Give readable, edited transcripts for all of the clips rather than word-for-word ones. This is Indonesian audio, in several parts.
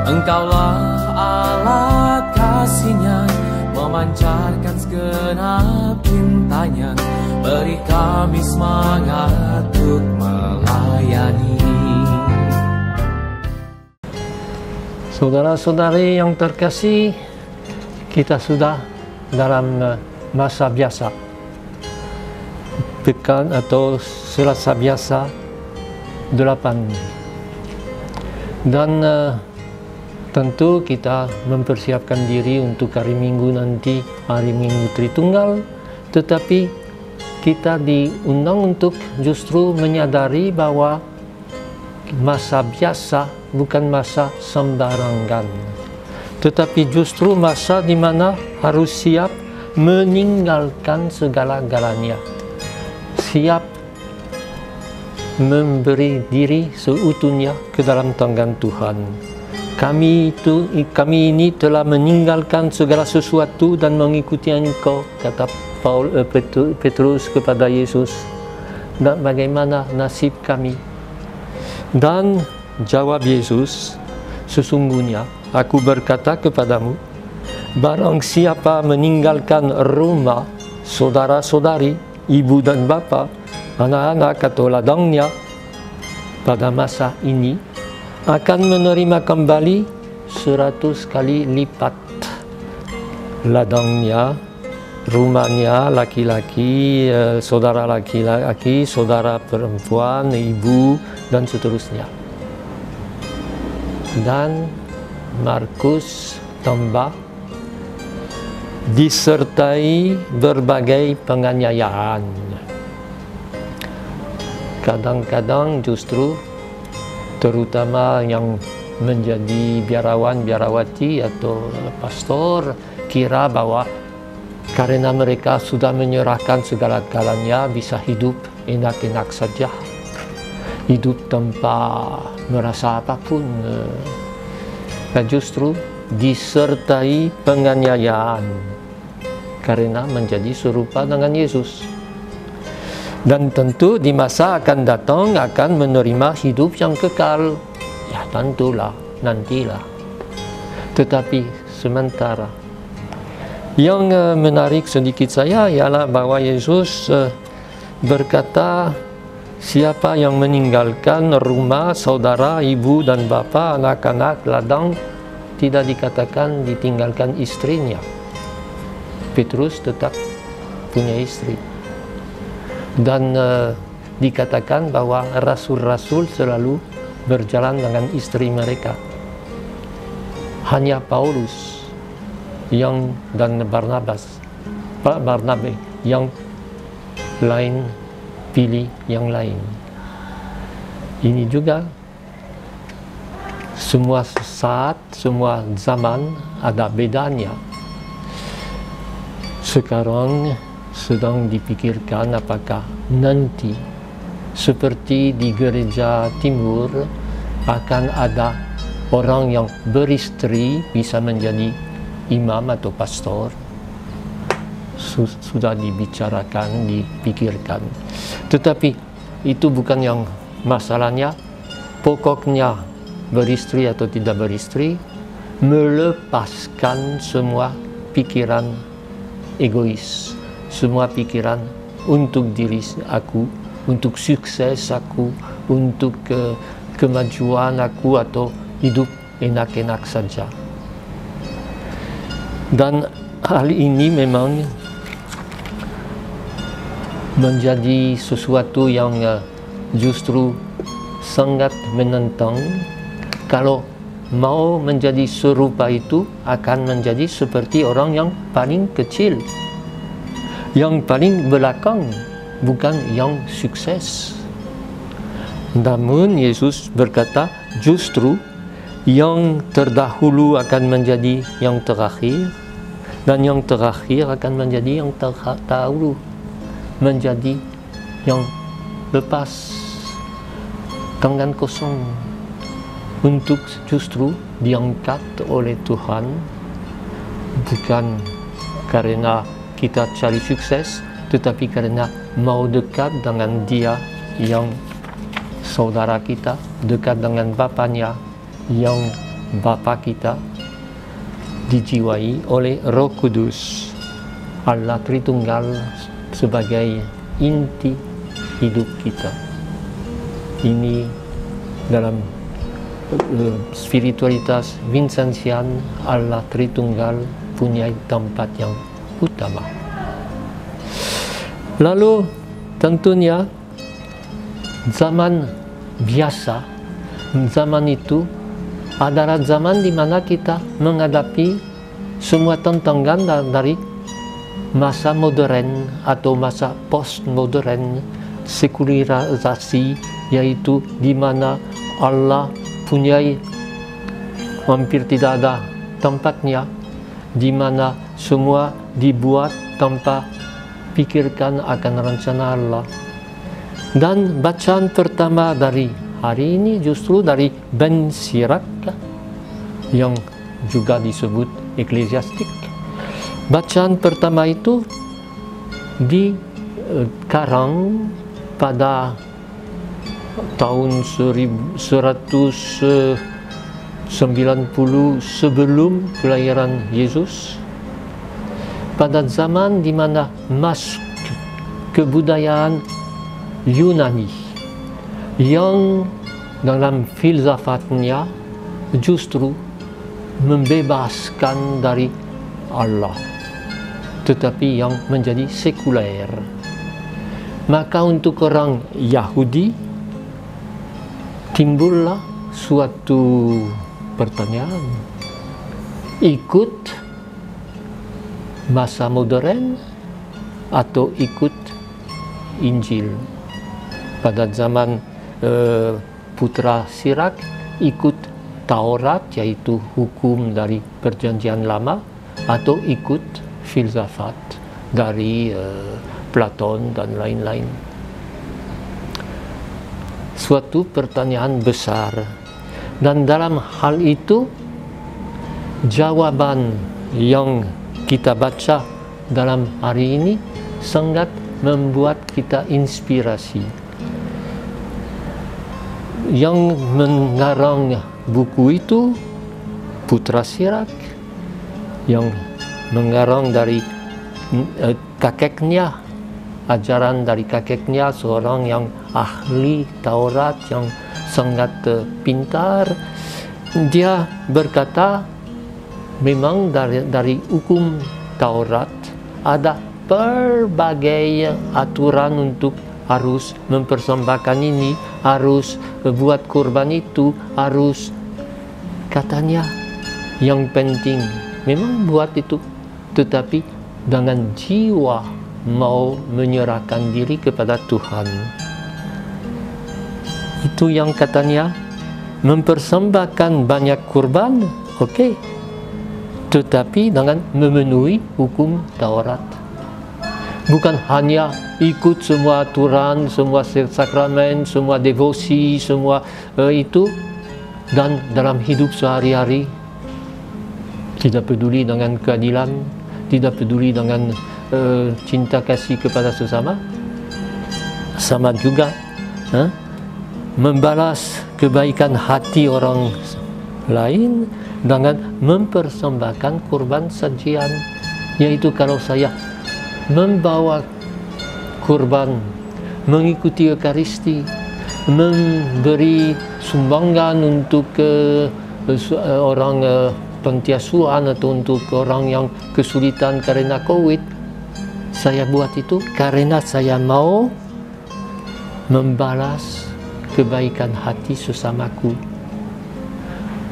Engkaulah Allah kasih-Nya, memancarkan segenap cintanya, beri kami semangat untuk melayani. Saudara-saudari yang terkasih, kita sudah dalam masa biasa, pekan atau Selasa biasa 8, dan tentu kita mempersiapkan diri untuk hari Minggu nanti, hari Minggu Tritunggal, tetapi kita diundang untuk justru menyadari bahwa masa biasa bukan masa sembarangan, tetapi justru masa di mana harus siap meninggalkan segala-galanya, siap memberi diri seutuhnya ke dalam tangan Tuhan. Kami ini telah meninggalkan segala sesuatu dan mengikuti Engkau, kata Petrus kepada Yesus. Dan bagaimana nasib kami? Dan jawab Yesus, sesungguhnya aku berkata kepadamu, barang siapa meninggalkan rumah, saudara-saudari, ibu dan bapa, anak-anak atau ladangnya pada masa ini, akan menerima kembali 100 kali lipat ladangnya, rumahnya, laki-laki, saudara laki-laki, saudara perempuan, ibu, dan seterusnya. Dan Markus tambah, disertai berbagai penganiayaan. Kadang-kadang justru terutama yang menjadi biarawan, biarawati atau pastor kira bahwa karena mereka sudah menyerahkan segala-galanya bisa hidup enak-enak saja, hidup tanpa merasa apapun. Dan justru disertai penganiayaan karena menjadi serupa dengan Yesus. Dan tentu di masa akan datang akan menerima hidup yang kekal. Ya tentulah, nantilah. Tetapi sementara, yang menarik sedikit saya ialah bahwa Yesus berkata, siapa yang meninggalkan rumah, saudara, ibu dan bapa, anak-anak, ladang, tidak dikatakan ditinggalkan istrinya. Petrus tetap punya istri. Dan dikatakan bahwa rasul-rasul selalu berjalan dengan istri mereka. Hanya Paulus dan Barnabe yang lain pilih yang lain. Ini juga semua saat, semua zaman ada bedanya. Sekarang sedang dipikirkan apakah nanti seperti di gereja timur akan ada orang yang beristri bisa menjadi imam atau pastor. Sudah dibicarakan, dipikirkan. Tetapi itu bukan yang masalahnya. Pokoknya beristri atau tidak beristri, melepaskan semua pikiran egois, semua pikiran untuk diri aku, untuk sukses aku, untuk kemajuan aku, atau hidup enak-enak saja. Dan hal ini memang menjadi sesuatu yang justru sangat menentang. Kalau mau menjadi serupa itu akan menjadi seperti orang yang paling kecil, yang paling belakang, bukan yang sukses. Namun Yesus berkata justru yang terdahulu akan menjadi yang terakhir, dan yang terakhir akan menjadi yang terdahulu, menjadi yang lepas, tangan kosong, untuk justru diangkat oleh Tuhan, bukan karena kita cari sukses, tetapi karena mau dekat dengan Dia yang saudara kita, dekat dengan Bapanya yang Bapa kita dijiwai oleh Roh Kudus, Allah Tritunggal sebagai inti hidup kita. Ini dalam spiritualitas Vincentian, Allah Tritunggal punya tempat yang utama. Lalu tentunya zaman biasa, zaman itu adalah zaman di mana kita menghadapi semua tantangan dari masa modern atau masa postmodern, sekularisasi, yaitu di mana Allah punya hampir tidak ada tempatnya, di mana semua dibuat tanpa pikirkan akan rencana Allah. Dan bacaan pertama dari hari ini justru dari Ben Sirach yang juga disebut Eklesiastik. Bacaan pertama itu dikarang pada tahun 1190 sebelum kelahiran Yesus, pada zaman di mana masuk kebudayaan Yunani yang dalam filsafatnya justru membebaskan dari Allah, tetapi yang menjadi sekuler. Maka untuk orang Yahudi timbullah suatu pertanyaan, ikut masa modern atau ikut Injil? Pada zaman Putra Sirach ikut Taurat, yaitu hukum dari Perjanjian Lama, atau ikut filsafat dari Platon dan lain-lain. Suatu pertanyaan besar, dan dalam hal itu jawaban yang kita baca dalam hari ini sangat membuat kita inspirasi. Yang mengarang buku itu Putra Sirach, yang mengarang dari kakeknya, ajaran dari kakeknya, seorang yang ahli Taurat yang sangat pintar. Dia berkata memang dari hukum Taurat ada berbagai aturan untuk harus mempersembahkan ini, harus buat kurban itu, harus, katanya yang penting memang buat itu, tetapi dengan jiwa mau menyerahkan diri kepada Tuhan. Itu yang katanya mempersembahkan banyak kurban, oke, tetapi dengan memenuhi hukum Taurat. Bukan hanya ikut semua aturan, semua sakramen, semua devosi, semua itu, dan dalam hidup sehari-hari tidak peduli dengan keadilan, tidak peduli dengan cinta kasih kepada sesama. Sama juga membalas kebaikan hati orang lain dengan mempersembahkan kurban sajian, yaitu kalau saya membawa kurban, mengikuti Ekaristi, memberi sumbangan untuk orang pantiasuhan atau untuk orang yang kesulitan karena COVID, saya buat itu karena saya mau membalas kebaikan hati sesamaku.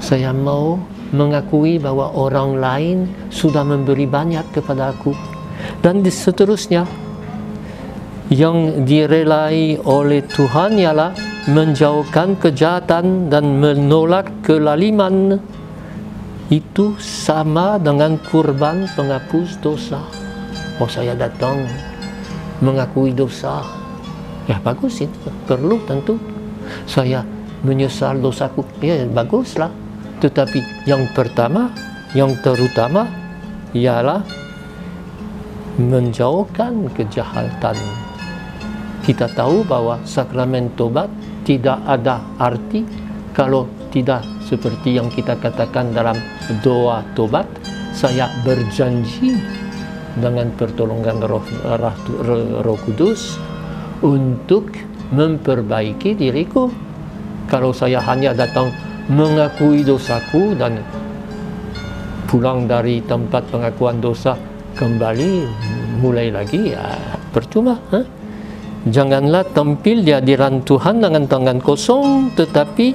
Saya mau mengakui bahwa orang lain sudah memberi banyak kepada aku. Dan seterusnya, yang direlai oleh Tuhan ialah menjauhkan kejahatan dan menolak kelaliman. Itu sama dengan kurban penghapus dosa. Oh, saya datang mengakui dosa, ya bagus, itu perlu tentu. Saya menyesal dosaku, ya baguslah. Tetapi yang pertama, yang terutama ialah menjauhkan kejahatan. Kita tahu bahwa sakramen tobat tidak ada arti kalau tidak seperti yang kita katakan dalam doa tobat, saya berjanji dengan pertolongan Roh Kudus untuk memperbaiki diriku. Kalau saya hanya datang mengakui dosaku dan pulang dari tempat pengakuan dosa kembali mulai lagi, ya percuma. Janganlah tampil di hadiran Tuhan dengan tangan kosong, tetapi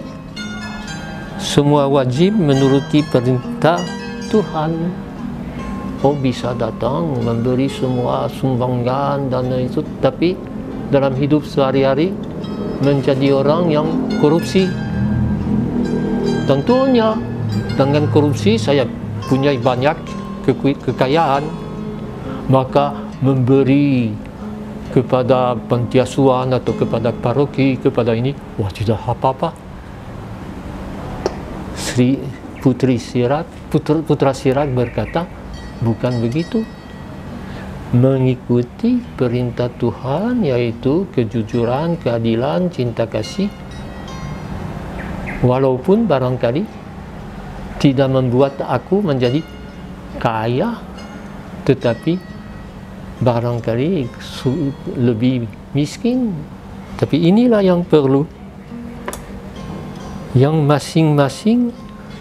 semua wajib menuruti perintah Tuhan. Oh, bisa datang memberi semua sumbangan dan itu, tapi dalam hidup sehari-hari menjadi orang yang korupsi. Tentunya dengan korupsi saya punya banyak kekayaan, maka memberi kepada panti asuhan atau kepada paroki, kepada ini, wah tidak apa-apa. Putra Sirak berkata, bukan begitu. Mengikuti perintah Tuhan, yaitu kejujuran, keadilan, cinta kasih, walaupun barangkali tidak membuat aku menjadi kaya, tetapi barangkali lebih miskin. Tapi inilah yang perlu, yang masing-masing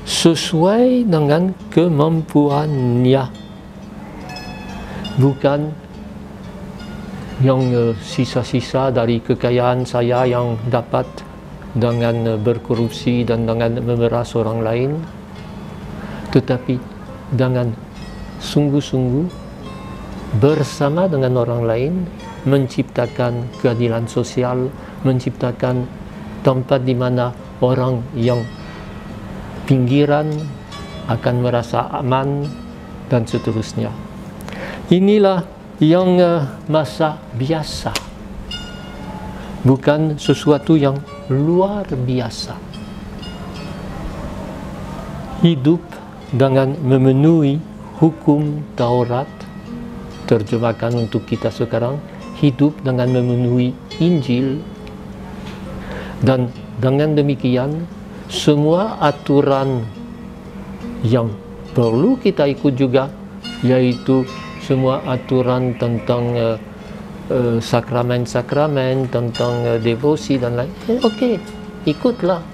sesuai dengan kemampuannya, bukan yang sisa-sisa dari kekayaan saya yang dapat dengan berkorupsi dan dengan memeras orang lain, tetapi dengan sungguh-sungguh bersama dengan orang lain menciptakan keadilan sosial, menciptakan tempat di mana orang yang pinggiran akan merasa aman dan seterusnya. Inilah yang masa biasa, bukan sesuatu yang luar biasa. Hidup dengan memenuhi hukum Taurat, terjemahkan untuk kita sekarang, hidup dengan memenuhi Injil, dan dengan demikian semua aturan yang perlu kita ikut juga, yaitu semua aturan tentang sakramen-sakramen, tentang devosi dan lain. Oke, ikutlah.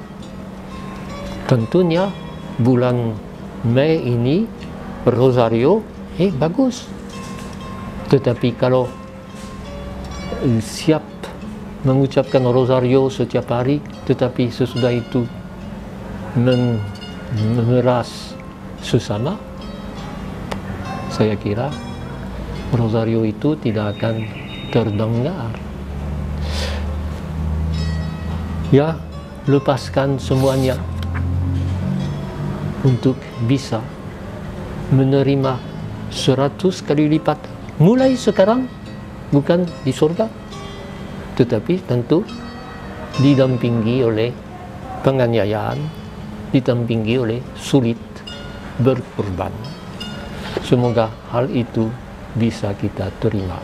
Tentunya bulan Mei ini Rosario, bagus. Tetapi kalau siap mengucapkan Rosario setiap hari, tetapi sesudah itu memeras sesama, saya kira Rosario itu tidak akan terdengar. Ya, lepaskan semuanya untuk bisa menerima 100 kali lipat mulai sekarang, bukan di surga, tetapi tentu didampingi oleh penganiayaan, didampingi oleh sulit berkorban. Semoga hal itu bisa kita terima.